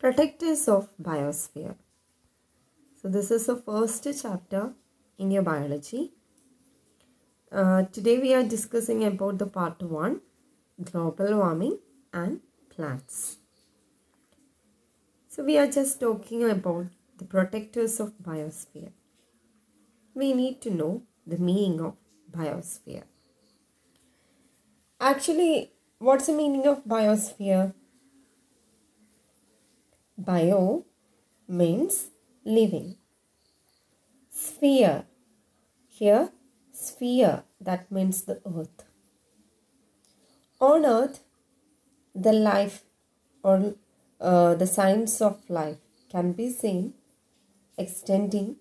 Protectors of biosphere. So this is the first chapter in your biology. Today we are discussing about the part 1, global warming and plants. So we are just talking about the protectors of biosphere. We need to know the meaning of biosphere. Actually, what's the meaning of biosphere? Bio means living. Sphere. Here, sphere, that means the earth. On earth, the life or the signs of life can be seen extending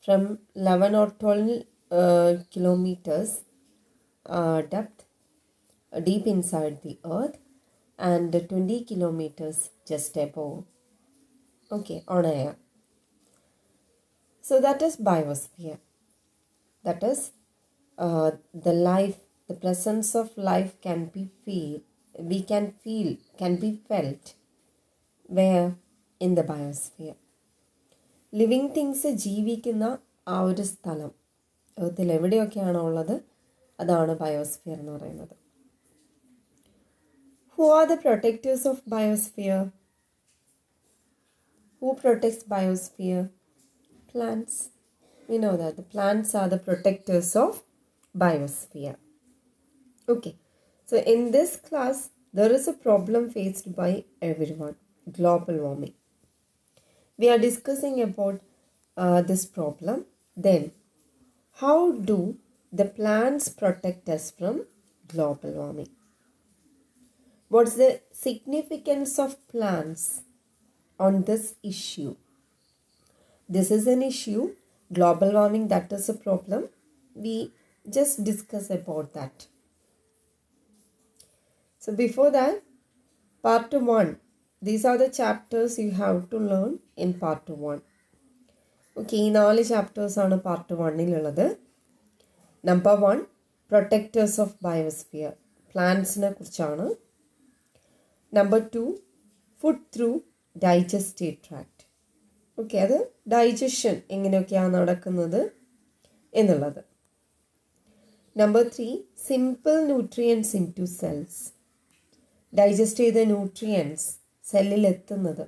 from 11 or 12 kilometers depth deep inside the earth and 20 kilometers just above. Okay, on air. So that is biosphere. That is the life, the presence of life can be felt where in the biosphere. Living things ജീവിക്കുന്ന ആ ഒരു സ്ഥലം എർത്തിൽ എവിടെയൊക്കെയാണോ ഉള്ളത് അതാണ് biosphere എന്ന് പറയുന്നത്. Who are the protectors of biosphere? Who protects biosphere? Plants. We know that the plants are the protectors of biosphere. Okay. So in this class, there is a problem faced by everyone. Global warming. We are discussing about this problem. Then, how do the plants protect us from global warming? What's the significance of plants on this issue? This is an issue, global warming, that is a problem. We just discuss about that. So before that, part 1. These are the chapters you have to learn in part 1. Okay, ഈ 4 chapters ആണ് part 1-ലുള്ളത്. Number 1, protectors of biosphere. പ്ലാന്റ്സിനെ കുറിച്ചാണ്. Number 2, food through digestive tract. Okay, അത് digestion എങ്ങനെയൊക്കെയാണ് നടക്കുന്നത് എന്നുള്ളത്. Number 3, simple nutrients in to cells. Digest ചെയ്ത nutrients സെല്ലിൽ എത്തുന്നത്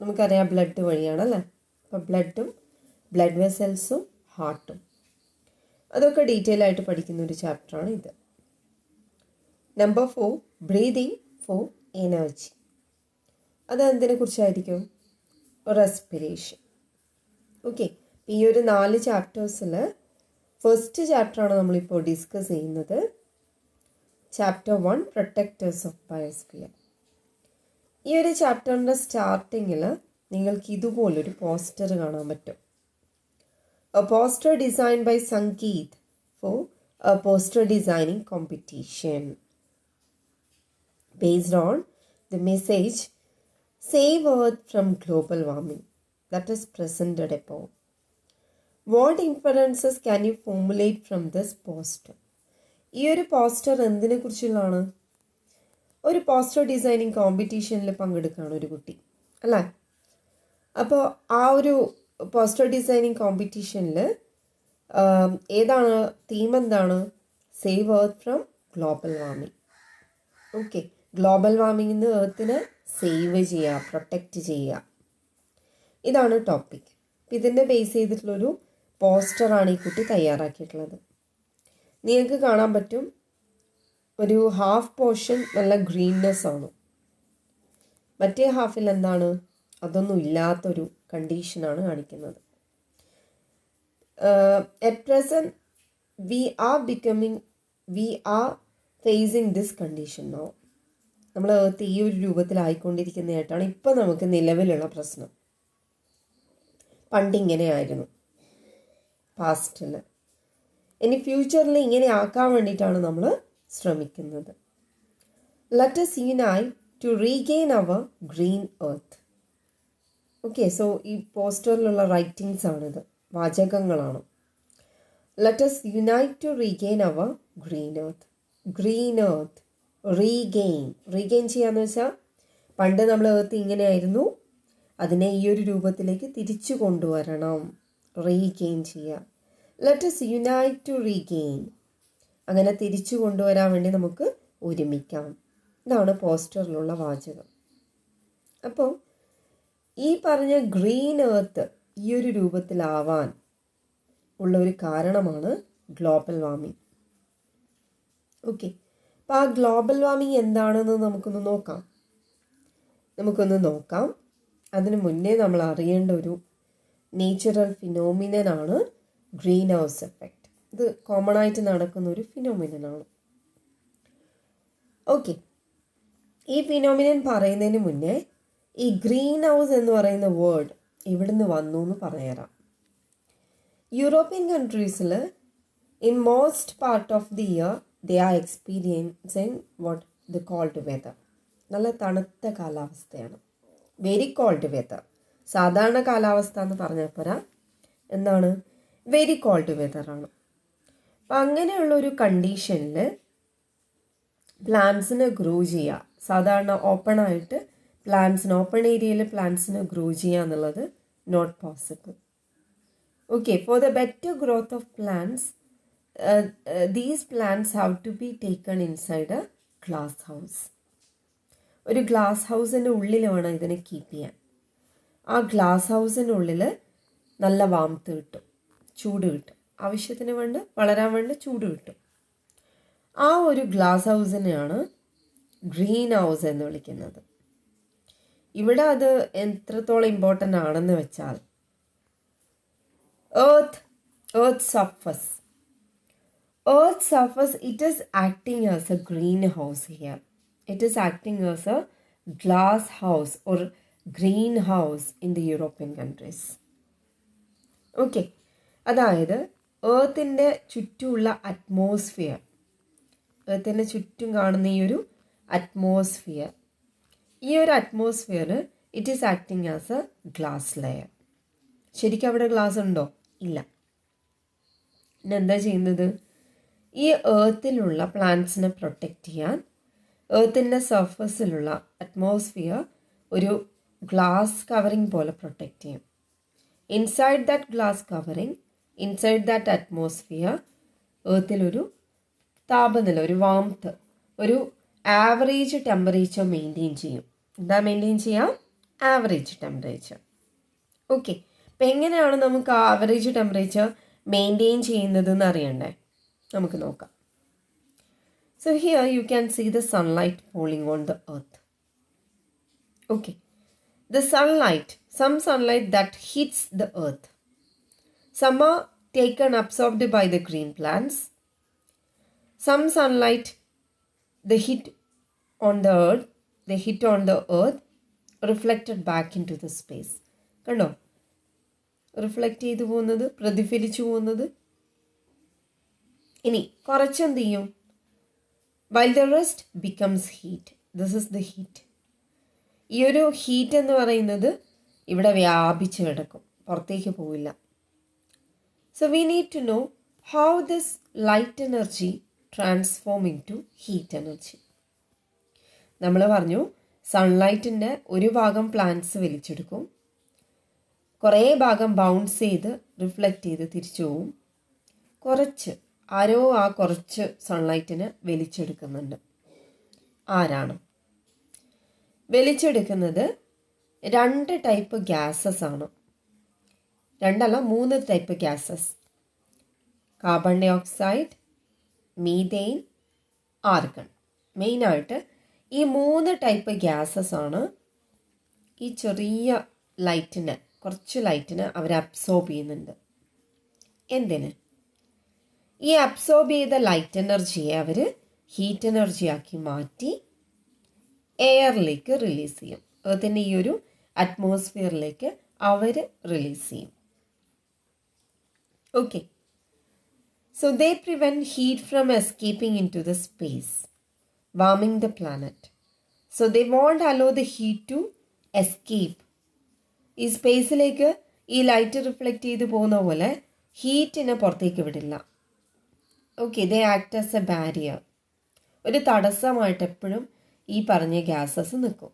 നമുക്കറിയാം ബ്ലഡ് വഴിയാണല്ലേ. അപ്പോൾ ബ്ലഡ് വെസൽസും ഹാർട്ടും അതൊക്കെ ഡീറ്റെയിൽ ആയിട്ട് പഠിക്കുന്ന ഒരു ചാപ്റ്ററാണ് ഇത്. Number 4, breathing for energy. അത് എന്തിനെ കുറിച്ചായിരിക്കും? റെസ്പിറേഷൻ. ഓക്കെ, ഈ ഒരു 4 ചാപ്റ്റേഴ്സിൽ ഫസ്റ്റ് ചാപ്റ്ററാണ് നമ്മളിപ്പോൾ ഡിസ്കസ് ചെയ്യുന്നത്. Chapter 1, protectors of biosphere. ഈ ഒരു ചാപ്റ്ററിൻ്റെ സ്റ്റാർട്ടിങ്ങിൽ നിങ്ങൾക്ക് ഇതുപോലൊരു പോസ്റ്റർ കാണാൻ പറ്റും. A poster design by Sangeeth for a poster designing competition based on the message Save Earth from global warming that is presented above. What inferences can you formulate from this poster? ഈ ഒരു poster എന്തിനെ കുറിച്ചുള്ളതാണ്? ഒരു poster designing കോമ്പറ്റീഷനിൽ പങ്കെടുക്കുകയാണ് ഒരു കുട്ടി അല്ലേ. അപ്പോൾ ആ ഒരു പോസ്റ്റർ ഡിസൈനിങ് കോമ്പറ്റീഷനിൽ ഏതാണ് തീം? എന്താണ്? Save earth from global warming. Okay, global വാർമിംഗിൽ നിന്ന് എർത്തിനെ സേവ് ചെയ്യുക, പ്രൊട്ടക്റ്റ് ചെയ്യുക, ഇതാണ് ടോപ്പിക്. ഇതിൻ്റെ ബേസ് ചെയ്തിട്ടുള്ളൊരു പോസ്റ്ററാണ് ഈ കുട്ടി തയ്യാറാക്കിയിട്ടുള്ളത്. നിങ്ങൾക്ക് കാണാൻ പറ്റും ഒരു ഹാഫ് പോർഷൻ നല്ല ഗ്രീൻനെസ് ആണ്, മറ്റേ ഹാഫിൽ എന്താണ്? അതൊന്നും ഇല്ലാത്തൊരു കണ്ടീഷനാണ് കാണിക്കുന്നത്. At present we are facing this condition now. നമ്മൾ എർത്ത് ഈ ഒരു രൂപത്തിലായിക്കൊണ്ടിരിക്കുന്നതായിട്ടാണ് ഇപ്പം നമുക്ക് നിലവിലുള്ള പ്രശ്നം. പണ്ടിങ്ങനെയായിരുന്നു പാസ്റ്റിൽ. ഇനി ഫ്യൂച്ചറിൽ ഇങ്ങനെ ആക്കാൻ വേണ്ടിയിട്ടാണ് നമ്മൾ ശ്രമിക്കുന്നത്. Let us unite to regain our green earth. ഓക്കെ, സോ ഈ പോസ്റ്ററിലുള്ള റൈറ്റിങ്സ് ആണിത്, വാചകങ്ങളാണ്. Let us unite to regain our green earth. Green earth regain ചെയ്യാന്ന് വെച്ചാൽ പണ്ട് നമ്മൾ എർത്ത് ഇങ്ങനെയായിരുന്നു, അതിനെ ഈ ഒരു രൂപത്തിലേക്ക് തിരിച്ചു കൊണ്ടുവരണം, റീഗെയിൻ ചെയ്യുക. Let us unite to regain. അങ്ങനെ തിരിച്ചു കൊണ്ടുവരാൻ വേണ്ടി നമുക്ക് ഒരുമിക്കാം. ഇതാണ് പോസ്റ്ററിലുള്ള വാചകം. അപ്പോൾ ഈ പറഞ്ഞ ഗ്രീൻ എർത്ത് ഈ ഒരു രൂപത്തിലാവാൻ ഉള്ള ഒരു കാരണമാണ് ഗ്ലോബൽ വാർമിംഗ്. ഓക്കെ, അപ്പോൾ ആ ഗ്ലോബൽ വാർമിംഗ് എന്താണെന്ന് നമുക്കൊന്ന് നോക്കാം. അതിന് മുന്നേ നമ്മൾ അറിയേണ്ട ഒരു നേച്ചുറൽ ഫിനോമിനനാണ് ഗ്രീൻ ഹൗസ് എഫക്റ്റ്. ഇത് കോമൺ ആയിട്ട് നടക്കുന്ന ഒരു ഫിനോമിനനാണ്. ഓക്കെ, ഈ ഫിനോമിനൻ പറയുന്നതിന് മുന്നേ ഈ ഗ്രീൻ ഹൗസ് എന്ന് പറയുന്ന വേർഡ് എവിടുന്ന് വന്നു എന്ന് പറഞ്ഞുതരാം. യൂറോപ്യൻ കൺട്രീസിൽ in most part of the year they are experiencing what the cold weather. നല്ല തണുത്ത കാലാവസ്ഥയാണ്, വെരി കോൾഡ് വെതർ. സാധാരണ കാലാവസ്ഥ എന്ന് പറഞ്ഞാൽ പോരാ, എന്താണ്, വെരി കോൾഡ് വെതറാണ്. അപ്പം അങ്ങനെയുള്ളൊരു കണ്ടീഷനിൽ പ്ലാന്റ്സിന് ഗ്രോ ചെയ്യുക, സാധാരണ ഓപ്പൺ ഏരിയയിൽ പ്ലാന്റ്സിന് ഗ്രോ ചെയ്യുക എന്നുള്ളത് not possible. Okay, for the better growth of plants these plants have to be taken inside a glass house. ഒരു ഗ്ലാസ് ഹൗസിൻ്റെ ഉള്ളിൽ വേണം ഇതിനെ കീപ്പ് ചെയ്യാൻ. ആ ഗ്ലാസ് ഹൗസിനുള്ളിൽ നല്ല വാംത്ത് കിട്ടും, ചൂട് കിട്ടും, ആവശ്യത്തിന് വേണ്ട വളരാൻ വേണ്ട ചൂട് കിട്ടും. ആ ഒരു ഗ്ലാസ് ഹൗസിനെയാണ് ഗ്രീൻ ഹൗസ് എന്ന് വിളിക്കുന്നത്. ഇവിടെ അത് എത്രത്തോളം ഇമ്പോർട്ടൻ്റ് ആണെന്ന് വെച്ചാൽ earth surface it is acting as a greenhouse here. It is acting as a glass house or greenhouse in the European countries. Okay, അതായത് ഏർത്തിൻ്റെ ചുറ്റുമുള്ള അറ്റ്മോസ്ഫിയർ, ഏർത്തിൻ്റെ ചുറ്റും കാണുന്ന ഈ ഒരു അറ്റ്മോസ്ഫിയർ, ഈ ഒരു atmosphere it is acting as A glass layer. ശരിക്കും അവിടെ ഗ്ലാസ് ഉണ്ടോ? ഇല്ല. പിന്നെ എന്താ ചെയ്യുന്നത്? ഈ ഏർത്തിലുള്ള പ്ലാന്റ്സിനെ പ്രൊട്ടക്റ്റ് ചെയ്യാൻ ഏർത്തിൻ്റെ സർഫസിലുള്ള അറ്റ്മോസ്ഫിയർ ഒരു ഗ്ലാസ് കവറിങ് പോലെ പ്രൊട്ടക്റ്റ് ചെയ്യും. Inside that glass covering, inside that atmosphere ഏർത്തിലൊരു താപനില, ഒരു വാംത്ത്, ഒരു ആവറേജ് ടെമ്പറേച്ചർ മെയിൻറ്റെയിൻ ചെയ്യും. എന്താ മെയിൻറ്റെയിൻ ചെയ്യാം? Average temperature. ഓക്കെ, അപ്പം എങ്ങനെയാണ് നമുക്ക് ആവറേജ് ടെമ്പറേച്ചർ മെയിൻറ്റെയിൻ ചെയ്യുന്നതെന്ന് അറിയണ്ടേ? നമുക്ക് നോക്കാം. So here you can see the sunlight falling on the earth. Okay, the sunlight, some sunlight that hits the earth. Some are taken, absorbed by the green plants. Some sunlight they hit on the earth, reflected back into the space. കണ്ടോ, reflect ചെയ്തു പോകുന്നത്, പ്രതിഫലിച്ചു പോകുന്നത്. ഇനി കുറച്ചെന്ത് ചെയ്യും? while the rest becomes heat. This is the heat. ഈ ഒരു heat എന്ന് പറയുന്നത് ഇവിടെ വ്യാപിച്ച് കിടക്കും, പുറത്തേക്ക് പോവില്ല. So we need to know how this light energy transform into heat energy. നമ്മൾ പറഞ്ഞു സൺലൈറ്റിൻ്റെ ഒരു ഭാഗം പ്ലാന്റ്സ് വലിച്ചെടുക്കും, കുറേ ഭാഗം ബൗൺസ് ചെയ്ത് റിഫ്ലക്റ്റ് ചെയ്ത് തിരിച്ചു പോവും, ആരോ ആ കുറച്ച് സൺലൈറ്റിന് വലിച്ചെടുക്കുന്നുണ്ട്. ആരാണ് വലിച്ചെടുക്കുന്നത്? 2 ടൈപ്പ് ഗ്യാസസ് ആണ്. 3 type gases: carbon dioxide, methane, argon. മെയിനായിട്ട് ഈ 3 ടൈപ്പ് ഗ്യാസസ് ആണ് ഈ ചെറിയ ലൈറ്റിന്, കുറച്ച് ലൈറ്റിന് അവർ അബ്സോർബ് ചെയ്യുന്നുണ്ട്. എന്തിന്? ഈ അബ്സോർബ് ചെയ്ത ലൈറ്റ് എനർജിയെ അവർ ഹീറ്റ് എനർജി ആക്കി മാറ്റി എയറിലേക്ക് റിലീസ് ചെയ്യും. അതിൻ്റെ ഈ ഒരു അറ്റ്മോസ്ഫിയറിലേക്ക് അവർ റിലീസ് ചെയ്യും. Okay, so they prevent heat from escaping in to the space, warming the planet. So they won't allow the heat to escape. ഈ സ്പേസിലേക്ക് ഈ ലൈറ്റ് റിഫ്ലക്റ്റ് ചെയ്ത് പോകുന്ന പോലെ ഹീറ്റിനെ പുറത്തേക്ക് വിടില്ല. Okay, they act as A barrier. ഒരു തടസ്സമായിട്ട് എപ്പോഴും ഈ പറഞ്ഞ ഗ്യാസസ് നിൽക്കും.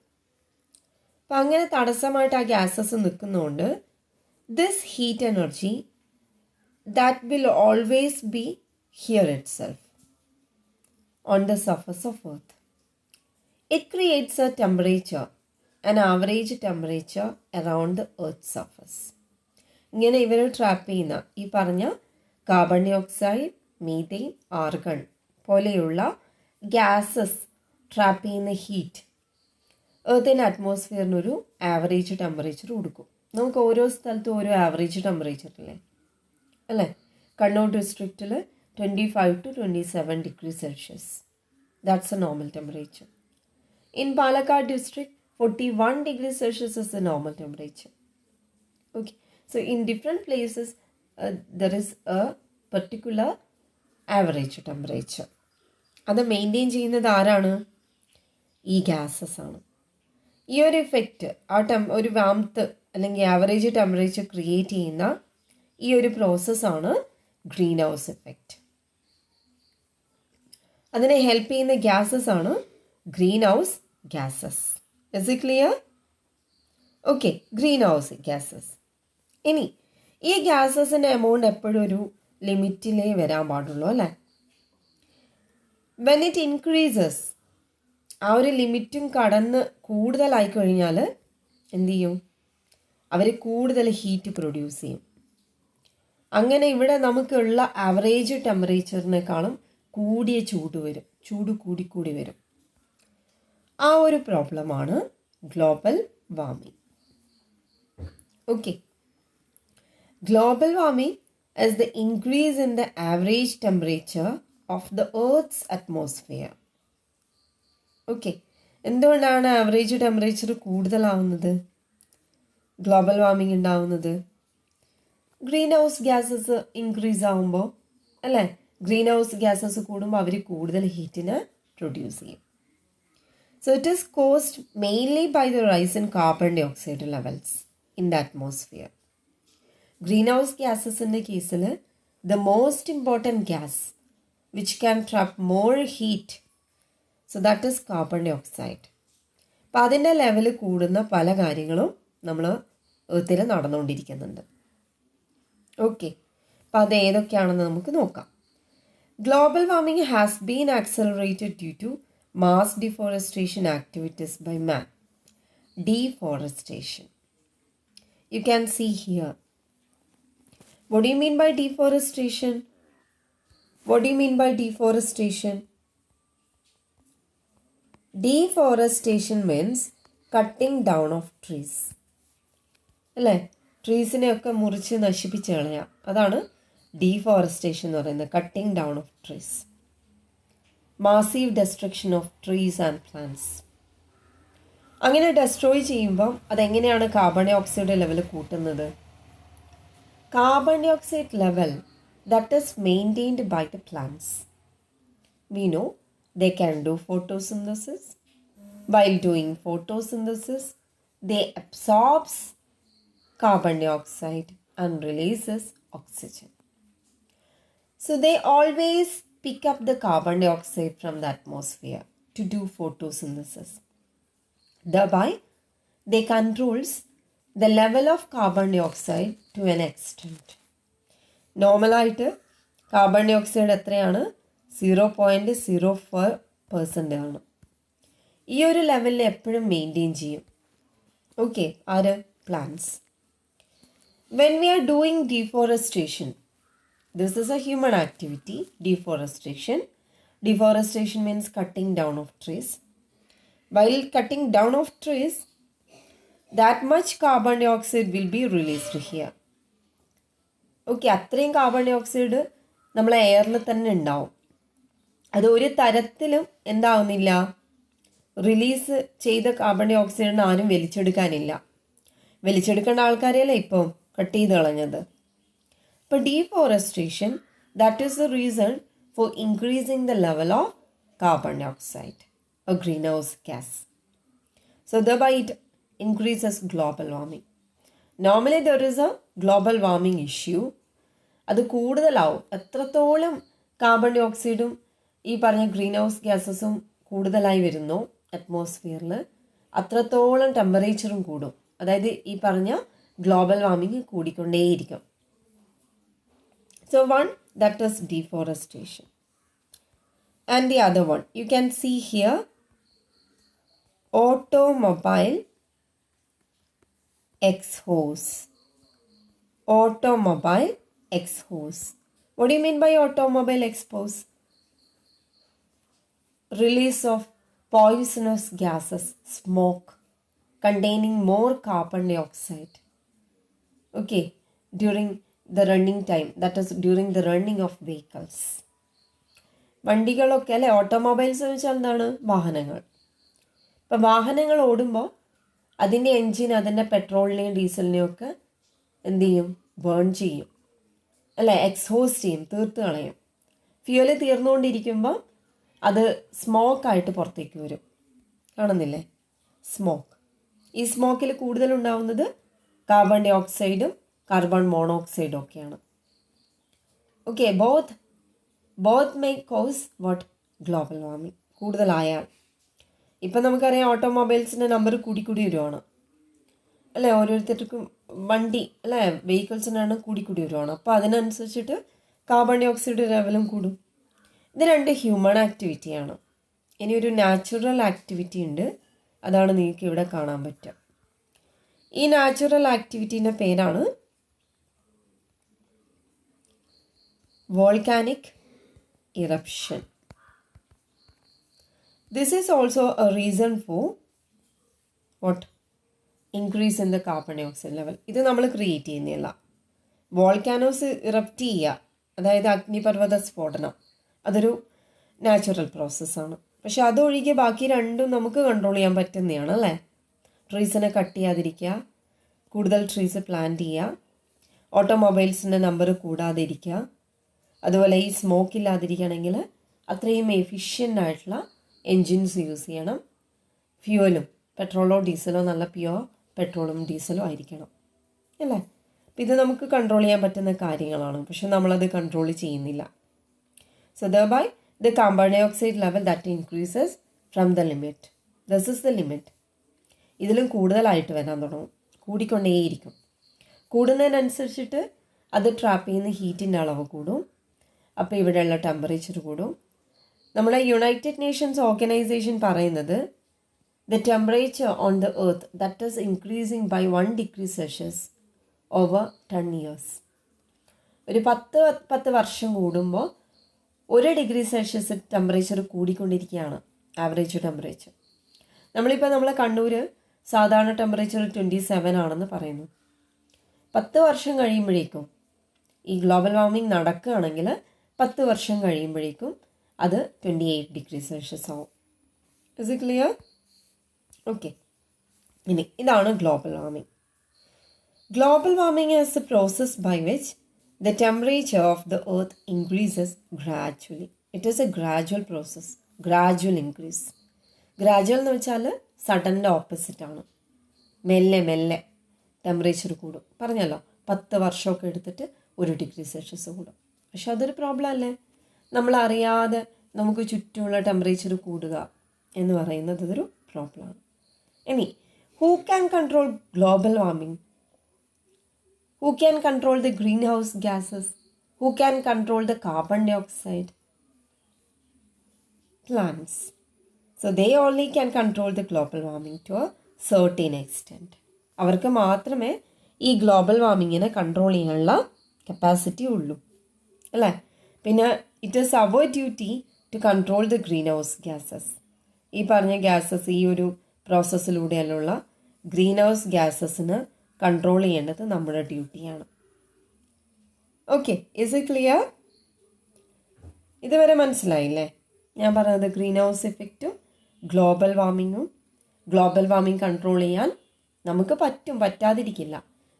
അപ്പം അങ്ങനെ തടസ്സമായിട്ട് ആ ഗ്യാസസ് നിൽക്കുന്നതുകൊണ്ട് this heat energy that will always be here itself on the surface of Earth. It creates a temperature, an average temperature around the Earth's surface. ഇങ്ങനെ ഇവർ ട്രാപ്പ് ചെയ്യുന്ന ഈ പറഞ്ഞ carbon dioxide, methane, argon പോലെയുള്ള gases trap ചെയ്യുന്ന heat എർത്തിൻ്റെ അറ്റ്മോസ്ഫിയറിനൊരു average temperature കൊടുക്കും. നമുക്ക് ഓരോ സ്ഥലത്തും ഓരോ ആവറേജ് ടെമ്പറേച്ചർ അല്ലേ? കണ്ണൂർ ഡിസ്ട്രിക്റ്റിൽ 25 to 27 degrees Celsius. That's a normal temperature. In Palakkad district, 41 degrees Celsius is the normal temperature. Okay. So in different places, there is a particular average temperature. അത് maintain ചെയ്യുന്നത് ആരാണ്? ഈ ഗ്യാസസ് ആണ്. ഈ ഒരു effect ഒരു വാംത്ത് അല്ലെങ്കിൽ average temperature create ചെയ്യുന്ന ഈ ഒരു പ്രോസസ്സാണ് ഗ്രീൻ ഹൗസ് ഇഫക്റ്റ്. അതിനെ ഹെൽപ്പ് ചെയ്യുന്ന ഗ്യാസസ് ആണ് green house gases. Is it clear? Okay, green house gases. ഇനി ഈ ഗ്യാസസിൻ്റെ എമൗണ്ട് എപ്പോഴും ഒരു ലിമിറ്റിലേ വരാൻ പാടുള്ളൂ അല്ലേ? വെൻ ഇറ്റ് ഇൻക്രീസസ്, ആ ഒരു ലിമിറ്റും കടന്ന് കൂടുതലായി കഴിഞ്ഞാൽ എന്ത് ചെയ്യും? അവർ കൂടുതൽ ഹീറ്റ് പ്രൊഡ്യൂസ് ചെയ്യും. അങ്ങനെ ഇവിടെ നമുക്കുള്ള ആവറേജ് ടെമ്പറേച്ചറിനേക്കാളും കൂടിയ ചൂട് വരും, ചൂട് കൂടി വരും. ആ ഒരു പ്രോബ്ലമാണ് global warming. Okay, global warming is the increase in the average temperature of the Earth's atmosphere. Okay, എന്തുകൊണ്ടാണ് ആവറേജ് ടെമ്പറേച്ചർ കൂടുതലാവുന്നത്, ഗ്ലോബൽ വാർമിംഗ് ഉണ്ടാവുന്നത്? ഗ്രീൻ ഹൗസ് ഗ്യാസസ് ഇൻക്രീസ് ആവുമ്പോൾ അല്ലേ? ഗ്രീൻ ഹൗസ് ഗ്യാസസ് കൂടുമ്പോൾ അവർ കൂടുതൽ ഹീറ്റിന് പ്രൊഡ്യൂസ് ചെയ്യും. So it is caused mainly by the rise in carbon dioxide levels in the atmosphere. Greenhouse ഗ്യാസസിൻ്റെ കേസിൽ the most important gas which can trap more heat, so that is carbon dioxide. അപ്പം അതിൻ്റെ level കൂടുന്ന പല കാര്യങ്ങളും നമ്മൾ എർത്തിൽ നടന്നുകൊണ്ടിരിക്കുന്നുണ്ട്. Okay, അപ്പം അത് ഏതൊക്കെയാണെന്ന് നമുക്ക് നോക്കാം. Global warming has been accelerated due to mass deforestation activities by man. Deforestation. You can see here. What do you mean by deforestation? What do you mean by deforestation? Deforestation means cutting down of trees. അല്ലേ? ട്രീസിനെയൊക്കെ മുറിച്ച് നശിപ്പിച്ച് കളയാം. അതാണ് deforestation എന്ന് പറയുന്നത്, cutting down of trees, massive destruction of trees and plants. അങ്ങനെ destroy ചെയ്യുമ്പം അതെങ്ങനെയാണ് കാർബൺ ഡൈ ഓക്സൈഡ് ലെവൽ കൂട്ടുന്നത്? Carbon dioxide level that is maintained by the plants. We know they can do photosynthesis. While doing photosynthesis they absorbs carbon dioxide and releases oxygen. So they always pick up the carbon dioxide from the atmosphere to do photosynthesis. Thereby, they controls the level of carbon dioxide to an extent. നോർമലായിട്ട് carbon dye oxide എത്രയാണ്? 0.04% ആണ്. ഈ ഒരു ലെവലിൽ എപ്പോഴും maintain ചെയ്യും. Okay, ആര്? Plants. When we are doing deforestation, this is a human activity, deforestation. Deforestation means cutting down of trees. While cutting down of trees, that much carbon dioxide will be released here. Okay, അത്രയും carbon dioxide നമ്മളെ എയറിൽ തന്നെ ഉണ്ടാവും. അത് ഒരു തരത്തിലും എന്താവുന്നില്ല, release ചെയ്ത കാർബൺ ഡൈ ഓക്സൈഡിന് ആരും വലിച്ചെടുക്കാനില്ല. വലിച്ചെടുക്കേണ്ട ആൾക്കാരെയല്ലേ ഇപ്പം കട്ട് ചെയ്ത് കളഞ്ഞത്. ഇപ്പോൾ deforestation that is the reason for increasing the level of carbon dioxide, a greenhouse gas. So thereby it increases global warming. Normally there is a global warming issue. അത് കൂടുതലാവും. എത്രത്തോളം carbon ഡൈ ഓക്സൈഡും ഈ പറഞ്ഞ green house ഗ്യാസസും കൂടുതലായി വരുന്നു അറ്റ്മോസ്ഫിയറിൽ, അത്രത്തോളം ടെമ്പറേച്ചറും കൂടും. അതായത് ഈ പറഞ്ഞ ഗ്ലോബൽ വാർമിംഗ് കൂടിക്കൊണ്ടേയിരിക്കും. So one, that is deforestation. And the other one, you can see here, automobile exhaust. Automobile exhaust. What do you mean by automobile exhaust? Release of poisonous gases, smoke, containing more carbon dioxide. Okay, during the running time, that is during the running of vehicles. വണ്ടികളൊക്കെ അല്ലേ, automobiles എന്ന് വെച്ചാൽ എന്താണ്? വാഹനങ്ങൾ. ഇപ്പം വാഹനങ്ങൾ ഓടുമ്പോൾ അതിൻ്റെ എൻജിൻ അതിൻ്റെ പെട്രോളിനെയും ഡീസലിനെയും ഒക്കെ എന്ത് ചെയ്യും? ബേൺ ചെയ്യും അല്ലേ, എക്സ്ഹോസ്റ്റ് ചെയ്യും, തീർത്ത് കളയും. ഫ്യൂവല് തീർന്നുകൊണ്ടിരിക്കുമ്പോൾ അത് സ്മോക്കായിട്ട് പുറത്തേക്ക് വരും. കാണുന്നില്ലേ? സ്മോക്ക്. ഈ സ്മോക്കിൽ കൂടുതലുണ്ടാവുന്നത് കാർബൺ ഡൈ ഓക്സൈഡും കാർബൺ മോണോക്സൈഡും ഒക്കെയാണ്. Okay, both may cause what? Global warming. കൂടുതലായാൽ ഇപ്പം നമുക്കറിയാം ഓട്ടോമൊബൈൽസിൻ്റെ നമ്പർ കൂടിക്കൂടി വരുവാണ് അല്ലേ, ഓരോരുത്തർക്കും വണ്ടി അല്ലേ, വെഹിക്കിൾസിൻ്റെ എണ്ണം കൂടിക്കൂടി വരുവാണ്. അപ്പോൾ അതിനനുസരിച്ചിട്ട് കാർബൺ ഡൈ ഓക്സൈഡ് ലെവലും കൂടും. ഇത് രണ്ട് ഹ്യൂമൺ ആക്ടിവിറ്റിയാണ്. ഇനി ഒരു നാച്ചുറൽ ആക്ടിവിറ്റി ഉണ്ട്, അതാണ് നിങ്ങൾക്ക് ഇവിടെ കാണാൻ പറ്റുക. ഈ നാച്ചുറൽ ആക്ടിവിറ്റീൻ്റെ പേരാണ് volcanic eruption. This is also a reason for what? Increase in the carbon dioxide level. ഇത് നമ്മൾ ക്രിയേറ്റ് ചെയ്യുന്നില്ല. വോൾക്കാനോസ് ഇറപ്റ്റ് ചെയ്യുക, അതായത് അഗ്നിപർവ്വത സ്ഫോടനം, അതൊരു നാച്ചുറൽ പ്രോസസ്സാണ്. പക്ഷെ അതൊഴികെ ബാക്കി രണ്ടും നമുക്ക് കൺട്രോൾ ചെയ്യാൻ പറ്റുന്നതാണ് അല്ലേ. ട്രീസിനെ കട്ട് ചെയ്യാതിരിക്കുക, കൂടുതൽ ട്രീസ് പ്ലാന്റ് ചെയ്യുക, ഓട്ടോമൊബൈൽസിൻ്റെ നമ്പർ കൂടാതിരിക്കുക, അതുപോലെ ഈ സ്മോക്ക് ഇല്ലാതിരിക്കുകയാണെങ്കിൽ അത്രയും എഫിഷ്യൻ്റ് ആയിട്ടുള്ള എൻജിൻസ് യൂസ് ചെയ്യണം. ഫ്യൂവലും പെട്രോളോ ഡീസലോ നല്ല പ്യുവർ പെട്രോളും ഡീസലോ ആയിരിക്കണം അല്ലേ. അപ്പം ഇത് നമുക്ക് കൺട്രോൾ ചെയ്യാൻ പറ്റുന്ന കാര്യങ്ങളാണ്, പക്ഷെ നമ്മളത് കൺട്രോൾ ചെയ്യുന്നില്ല. So thereby the carbon dioxide level that increases from the limit. This is the limit. ഇതിലും കൂടുതലായിട്ട് വരാൻ തുടങ്ങും, കൂടിക്കൊണ്ടേയിരിക്കും. കൂടുന്നതിനനുസരിച്ചിട്ട് അത് ട്രാപ്പ് ചെയ്യുന്ന ഹീറ്റിൻ്റെ അളവ് കൂടും. അപ്പോൾ ഇവിടെയുള്ള ടെമ്പറേച്ചർ കൂടും. നമ്മളെ യുണൈറ്റഡ് നേഷൻസ് ഓർഗനൈസേഷൻ പറയുന്നത് the temperature on the earth that is increasing by 1 degree Celsius over 10 years. ഒരു 10 വർഷം കൂടുമ്പോൾ 1 ഡിഗ്രി സെൽഷ്യസ് ടെമ്പറേച്ചർ കൂടിക്കൊണ്ടിരിക്കുകയാണ്, ആവറേജ് ടെമ്പറേച്ചർ. നമ്മളിപ്പോൾ നമ്മളെ കണ്ണൂർ സാധാരണ ടെമ്പറേച്ചർ 27 ആണെന്ന് പറയുന്നു. 10 വർഷം കഴിയുമ്പോഴേക്കും ഈ ഗ്ലോബൽ വാർമിംഗ് നടക്കുകയാണെങ്കിൽ 10 വർഷം കഴിയുമ്പോഴേക്കും അത് 28 ഡിഗ്രി സെൽഷ്യസ് ആവും. Is it clear? ഓക്കെ, ഇനി ഇതാണ് global warming. Global warming is a process by which the temperature of the earth increases gradually. It is a gradual process, gradual increase. Gradual എന്ന് വെച്ചാൽ സഡൻ്റെ opposite ആണ്. മെല്ലെ മെല്ലെ temperature കൂടും. പറഞ്ഞല്ലോ 10 വർഷമൊക്കെ എടുത്തിട്ട് 1 ഡിഗ്രി സെൽഷ്യസ് കൂടും. പക്ഷെ അതൊരു പ്രോബ്ലം അല്ലേ, നമ്മളറിയാതെ നമുക്ക് ചുറ്റുമുള്ള ടെമ്പറേച്ചർ കൂടുക എന്ന് പറയുന്നത് അതൊരു പ്രോബ്ലമാണ്. ഇനി who can control global warming? Who can control the greenhouse gases? Who can control the carbon dioxide? Plants. So they only can control the global warming to a certain extent. അവർക്ക് മാത്രമേ ഈ global വാർമിങ്ങിനെ control ചെയ്യാനുള്ള capacity ഉള്ളൂ അല്ലേ. പിന്നെ it is our duty to control the greenhouse gases. ഈ പറഞ്ഞ ഗ്യാസസ്, ഈ ഒരു പ്രോസസ്സിലൂടെയുള്ള ഗ്രീൻ ഹൗസ് ഗ്യാസസിന് കൺട്രോൾ ചെയ്യേണ്ടത് നമ്മുടെ ഡ്യൂട്ടിയാണ്. Okay, is it clear? ഇതുവരെ മനസ്സിലായില്ലേ ഞാൻ പറഞ്ഞത്? ഗ്രീൻ ഹൗസ് ഇഫക്റ്റും ഗ്ലോബൽ വാർമിങ്ങും. ഗ്ലോബൽ വാർമിംഗ് കൺട്രോൾ ചെയ്യാൻ നമുക്ക് പറ്റും, പറ്റാതിരിക്കില്ല.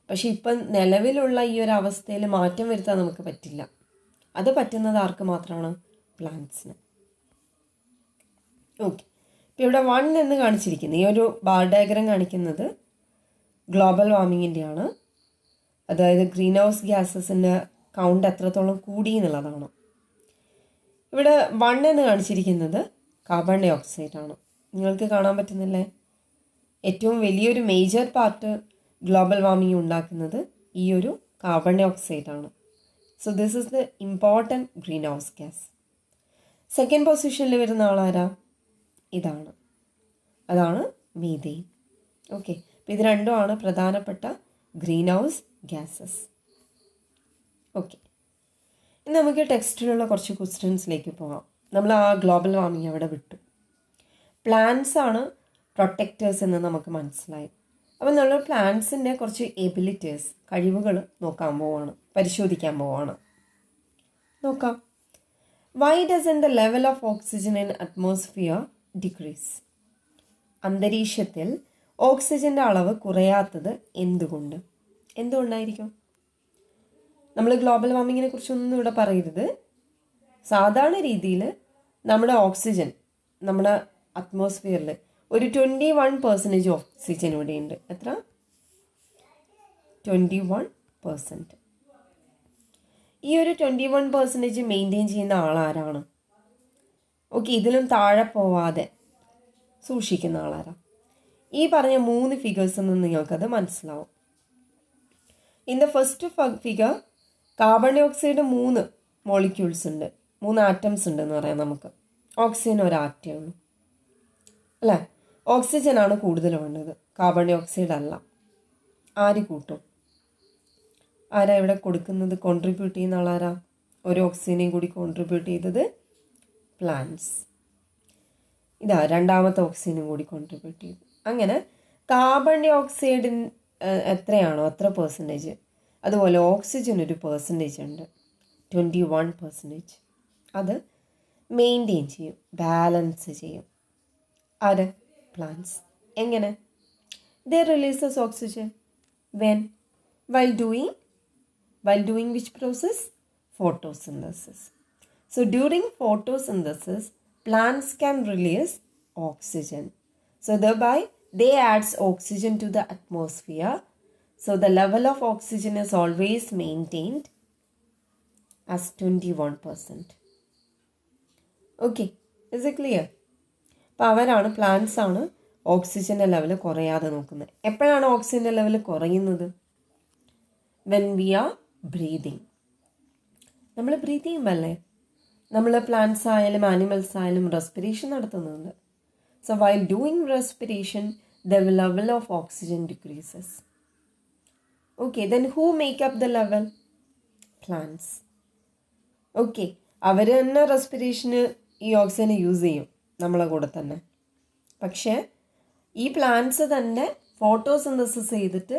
പക്ഷെ ഇപ്പം നിലവിലുള്ള ഈ ഒരു അവസ്ഥയിൽ മാറ്റം വരുത്താൻ നമുക്ക് പറ്റില്ല. അത് പറ്റുന്നത് ആർക്ക് മാത്രമാണ്? പ്ലാന്റ്സിന്. ഓക്കെ, ഇപ്പം ഇവിടെ 1 എന്ന് കാണിച്ചിരിക്കുന്നത്, ഈ ഒരു ബാർ ഡയഗ്രം കാണിക്കുന്നത് ഗ്ലോബൽ വാർമിങ്ങിൻ്റെയാണ്. അതായത് ഗ്രീൻ ഹൗസ് ഗ്യാസസിൻ്റെ കൗണ്ട് എത്രത്തോളം കൂടി എന്നുള്ളതാണ്. ഇവിടെ 1 എന്ന് കാണിച്ചിരിക്കുന്നത് കാർബൺ ഡൈ ഓക്സൈഡ് ആണ്. നിങ്ങൾക്ക് കാണാൻ പറ്റുന്നില്ലേ? ഏറ്റവും വലിയൊരു മേജർ പാർട്ട് ഗ്ലോബൽ വാർമിംഗ് ഉണ്ടാക്കുന്നത് ഈ ഒരു കാർബൺ ഡൈ ഓക്സൈഡാണ്. So this is the important greenhouse gas. Second പൊസിഷനിൽ വരുന്ന ആളാരാ? അതാണ് മീഥെയ്ൻ. ഓക്കെ, അപ്പോൾ ഇത് രണ്ടുമാണ് പ്രധാനപ്പെട്ട ഗ്രീൻ ഹൗസ് ഗ്യാസസ്. ഓക്കെ, ഇനി നമുക്ക് ടെക്സ്റ്റിലുള്ള കുറച്ച് ക്വസ്റ്റ്യൻസിലേക്ക് പോകാം. നമ്മൾ ആ ഗ്ലോബൽ വാർമിംഗ് അവിടെ വിട്ടു. പ്ലാന്റ്സ് ആണ് പ്രൊട്ടക്റ്റേഴ്സ് എന്ന് നമുക്ക് മനസ്സിലായി. അപ്പം നമ്മൾ പ്ലാന്റ്സിൻ്റെ കുറച്ച് എബിലിറ്റീസ്, കഴിവുകൾ പരിശോധിക്കാൻ പോവാണ്. നോക്കാം. Y doesn't the level of oxygen in atmosphere decrease? അന്തരീക്ഷത്തിൽ ഓക്സിജൻ്റെ അളവ് കുറയാത്തത് എന്തുകൊണ്ടായിരിക്കും? നമ്മൾ ഗ്ലോബൽ വാർമിങ്ങിനെ കുറിച്ചൊന്നും ഇവിടെ പറയരുത്. സാധാരണ രീതിയിൽ നമ്മുടെ ഓക്സിജൻ നമ്മുടെ അറ്റ്മോസ്ഫിയറിൽ ഒരു 21% ഓക്സിജൻ ഇവിടെ ഉണ്ട്. എത്ര? 21%. ഈ ഒരു 21% മെയിൻറ്റെയിൻ ചെയ്യുന്ന ആളാരാണ്? ഓക്കെ, ഇതിലും താഴെ പോവാതെ സൂക്ഷിക്കുന്ന ആളാരാ? ഈ പറഞ്ഞ 3 ഫിഗേഴ്സിൽ നിന്ന് നിങ്ങൾക്കത് മനസ്സിലാവും. In the first figure carbon dioxide 3 molecules ഉണ്ട്, 3 ആറ്റംസ് ഉണ്ടെന്ന് പറയാം നമുക്ക്. ഓക്സിജൻ ഒരു ആറ്റേ ഉള്ളൂ അല്ലേ? ഓക്സിജനാണ് കൂടുതൽ വേണ്ടത്, കാർബൺ ഡൈ ഓക്സൈഡ് അല്ല. ആര് കൂട്ടും? ആരാ ഇവിടെ കൊടുക്കുന്നത്? കോൺട്രിബ്യൂട്ട് ചെയ്യുന്ന ആളാരാ? ഒരു ഓക്സിജനെയും കൂടി കോൺട്രിബ്യൂട്ട് ചെയ്തത് പ്ലാന്റ്സ്. ഇതാ രണ്ടാമത്തെ ഓക്സിജനും കൂടി കോൺട്രിബ്യൂട്ട് ചെയ്തു. അങ്ങനെ കാർബൺ ഡൈ ഓക്സൈഡിൻ എത്രയാണോ അത്ര പെർസെൻറ്റേജ്, അതുപോലെ ഓക്സിജൻ ഒരു പെർസെൻറ്റേജ് ഉണ്ട്, 21%. അത് മെയിൻറ്റെയിൻ ചെയ്യും, ബാലൻസ് ചെയ്യും. ആര്? പ്ലാന്റ്സ്. എങ്ങനെ? They releases oxygen when? while doing which process? Photosynthesis. So during photosynthesis plants can release oxygen, so thereby they adds oxygen to the atmosphere. So the level of oxygen is always maintained as 21%. Okay, is it clear? അപ്പോൾ അവരാണ്, plants ആണ് ഓക്സിജൻ്റെ level കുറയാതെ നോക്കുന്നത്. എപ്പോഴാണ് ഓക്സിജൻ്റെ level കുറയുന്നത്? When we are breathing. നമ്മൾ ബ്രീത്ത് ചെയ്യുമ്പോൾ നമ്മൾ പ്ലാന്റ്സ് ആയാലും ആനിമൽസ് ആയാലും റെസ്പിറേഷൻ നടത്തുന്നുണ്ട്. So while doing respiration the level of oxygen decreases. Okay, then who make up the level? Plants. Okay, അവർ തന്നെ റെസ്പിറേഷന് ഈ ഓക്സിജൻ യൂസ് ചെയ്യും നമ്മളെ കൂടെ തന്നെ. പക്ഷേ ഈ പ്ലാന്റ്സ് തന്നെ ഫോട്ടോസിന്തസിസ് ചെയ്തിട്ട്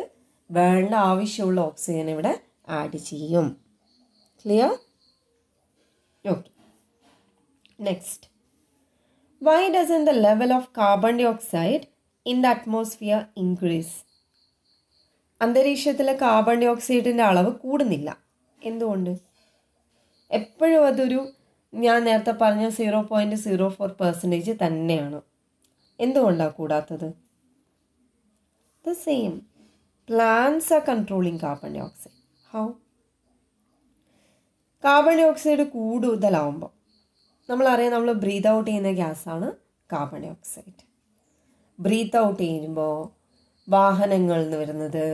വേണ്ട ആവശ്യമുള്ള ഓക്സിജൻ ഇവിടെ ആഡ് ചെയ്യും. Clear? Okay, next. Why doesn't the level of carbon dioxide in the atmosphere increase? അന്തരീക്ഷത്തിലെ കാർബൺ ഡൈ ഓക്സൈഡിൻ്റെ അളവ് കൂടുന്നില്ല. എന്തുകൊണ്ട്? എപ്പോഴും അതൊരു, ഞാൻ നേരത്തെ പറഞ്ഞ 0.04% തന്നെയാണ്. എന്തുകൊണ്ടാണ് കൂടാത്തത്? The same, plants are controlling carbon dioxide. How? Carbon dioxide കൂടുതലാവുമ്പോൾ നമ്മളറിയാം, നമ്മൾ ബ്രീത്ത് ഔട്ട് ചെയ്യുന്ന ഗ്യാസാണ് carbon dioxide. Breathe out ചെയ്യുമ്പോൾ വാഹനങ്ങളിൽ നിന്ന് വരുന്നത്,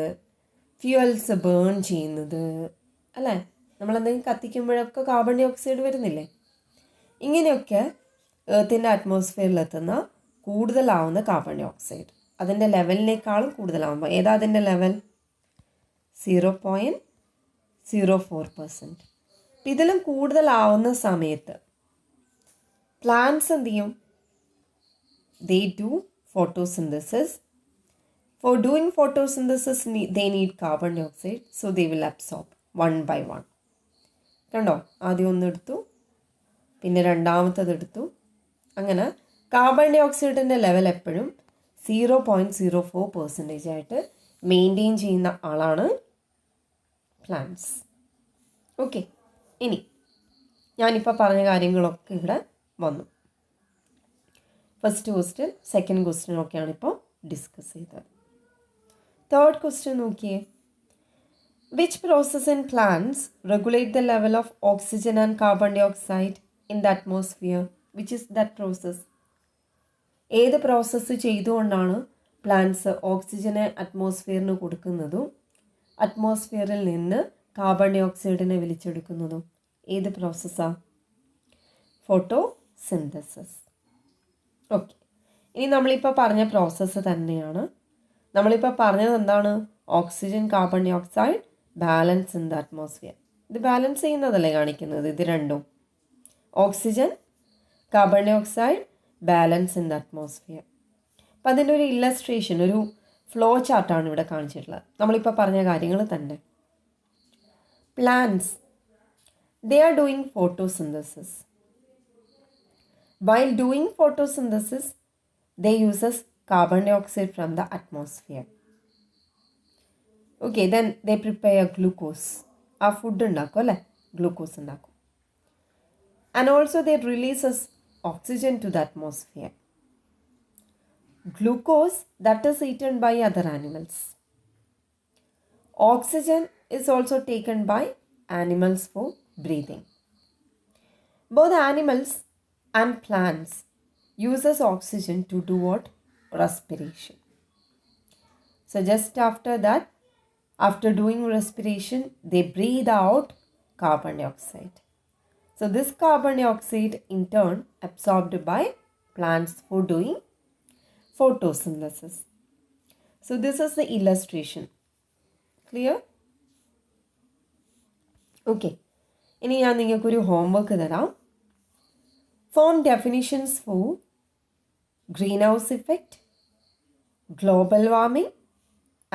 ഫ്യൂവൽസ് ബേൺ ചെയ്യുന്നത് അല്ലേ, നമ്മളെന്തെങ്കിലും കത്തിക്കുമ്പോഴൊക്കെ കാർബൺ ഡൈ ഓക്സൈഡ് വരുന്നില്ലേ? ഇങ്ങനെയൊക്കെ എർത്തിൻ്റെ അറ്റ്മോസ്ഫിയറിലെത്തുന്ന കൂടുതലാവുന്ന കാർബൺ ഡൈ ഓക്സൈഡ് അതിൻ്റെ ലെവലിനേക്കാളും കൂടുതലാവുമ്പോൾ, ഏതാ അതിൻ്റെ ലെവൽ? 0.04%. ഇതിലും കൂടുതലാവുന്ന സമയത്ത് പ്ലാന്റ്സ് എന്ത് ചെയ്യും? They do photosynthesis. For doing photosynthesis they need carbon dioxide, so they will absorb 1 by 1. കണ്ടോ? ആദ്യം ഒന്നെടുത്തു, പിന്നെ രണ്ടാമത്തത് എടുത്തു. അങ്ങനെ കാർബൺ ഡൈ ഓക്സൈഡിൻ്റെ ലെവൽ എപ്പോഴും 0.04% ആയിട്ട് മെയിൻറ്റെയിൻ ചെയ്യുന്ന ആളാണ് പ്ലാന്റ്സ്. ഓക്കെ, ഇനി ഞാനിപ്പോൾ പറഞ്ഞ കാര്യങ്ങളൊക്കെ ഇവിടെ വന്നു. ഫസ്റ്റ് ക്വസ്റ്റ്യൻ, സെക്കൻഡ് ക്വസ്റ്റ്യൻ ഒക്കെയാണ് ഇപ്പോൾ ഡിസ്കസ് ചെയ്തത്. തേർഡ് ക്വസ്റ്റ്യൻ നോക്കിയേ. Which process in plants regulate the level of oxygen and carbon dioxide in the atmosphere? Which is that process? ഏത് പ്രോസസ്സ് ചെയ്തുകൊണ്ടാണ് പ്ലാന്റ്സ് ഓക്സിജനെ അറ്റ്മോസ്ഫിയറിന് കൊടുക്കുന്നതും അറ്റ്മോസ്ഫിയറിൽ നിന്ന് കാർബൺ ഡൈ ഓക്സൈഡിനെ വലിച്ചെടുക്കുന്നതും ഏത് പ്രോസസ്സാണ്? ഫോട്ടോസിന്തസിസ്. ഓക്കെ, ഇനി നമ്മളിപ്പോൾ പറഞ്ഞ പ്രോസസ്സ് തന്നെയാണ്. നമ്മളിപ്പോൾ പറഞ്ഞത് എന്താണ്? Oxygen carbon dioxide balance in the atmosphere. ഇത് ബാലൻസ് ചെയ്യുന്നതല്ലേ കാണിക്കുന്നത്, ഇത് രണ്ടും. Oxygen carbon dioxide balance in the atmosphere. അപ്പം അതിൻ്റെ ഒരു ഇല്ലസ്ട്രേഷൻ, ഒരു ഫ്ലോ ചാർട്ടാണ് ഇവിടെ കാണിച്ചിട്ടുള്ളത്. നമ്മളിപ്പോൾ പറഞ്ഞ കാര്യങ്ങൾ തന്നെ. Plants, they are doing photosynthesis. While doing photosynthesis, they uses carbon dioxide from the atmosphere. Okay, then they prepare glucose. ആ ഫുഡ് ഉണ്ടാക്കും അല്ലേ, ഗ്ലൂക്കോസ് ഉണ്ടാക്കും. And also they releases oxygen to the atmosphere. Glucose that is eaten by other animals. Oxygen is also taken by animals for breathing. Both animals and plants uses oxygen to do what? Respiration. So just after that, after doing respiration, they breathe out carbon dioxide. So this carbon dioxide in turn absorbed by plants for doing photosynthesis. So this is the illustration. Clear? Okay. ഇനി ഞാൻ നിങ്ങൾക്കൊരു homework തരാം. Form definitions for green house effect, global warming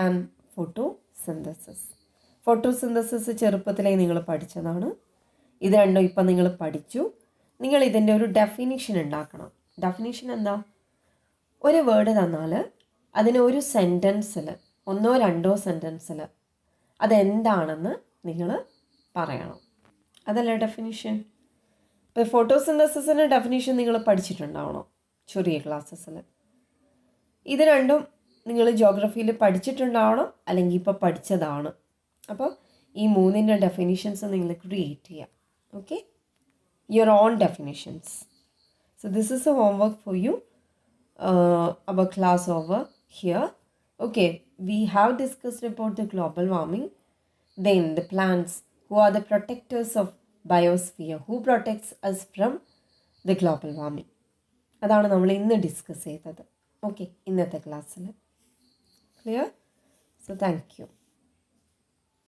and photosynthesis. Photosynthesis ചെറുപ്പത്തിലേ നിങ്ങൾ പഠിച്ചതാണ്. ഇത് രണ്ടും ഇപ്പം നിങ്ങൾ പഠിച്ചു. നിങ്ങൾ ഇതിൻ്റെ ഒരു ഡെഫിനിഷൻ ഉണ്ടാക്കണം. ഡെഫിനിഷൻ എന്താ? ഒരു വേർഡ് തന്നാൽ അതിന് ഒരു സെൻറ്റൻസിൽ, ഒന്നോ രണ്ടോ സെൻറ്റൻസിൽ അതെന്താണെന്ന് നിങ്ങൾ പറയണം. അതല്ലേ ഡെഫിനിഷൻ. ഇപ്പോൾ ഫോട്ടോസിന്തസിസിൻ്റെ ഡെഫിനിഷൻ നിങ്ങൾ പഠിച്ചിട്ടുണ്ടാവണം ചെറിയ ക്ലാസ്സസിൽ. ഇത് രണ്ടും നിങ്ങൾ ജോഗ്രഫിയിൽ പഠിച്ചിട്ടുണ്ടാവണം, അല്ലെങ്കിൽ ഇപ്പോൾ പഠിച്ചതാണ്. അപ്പോൾ ഈ മൂന്നിൻ്റെ ഡെഫിനിഷൻസ് നിങ്ങൾ ക്രിയേറ്റ് ചെയ്യാം. Okay, your own definitions. So this is A homework for you. Our class over here. Okay, we have discussed about the global warming. Then the plants, who are the protectors of biosphere, who protects us from the global warming. അതാണ് നമ്മൾ ഇന്ന് discuss ചെയ്തത്. Okay, ഇന്നത്തെ ക്ലാസ്സിൽ. Clear? So thank you.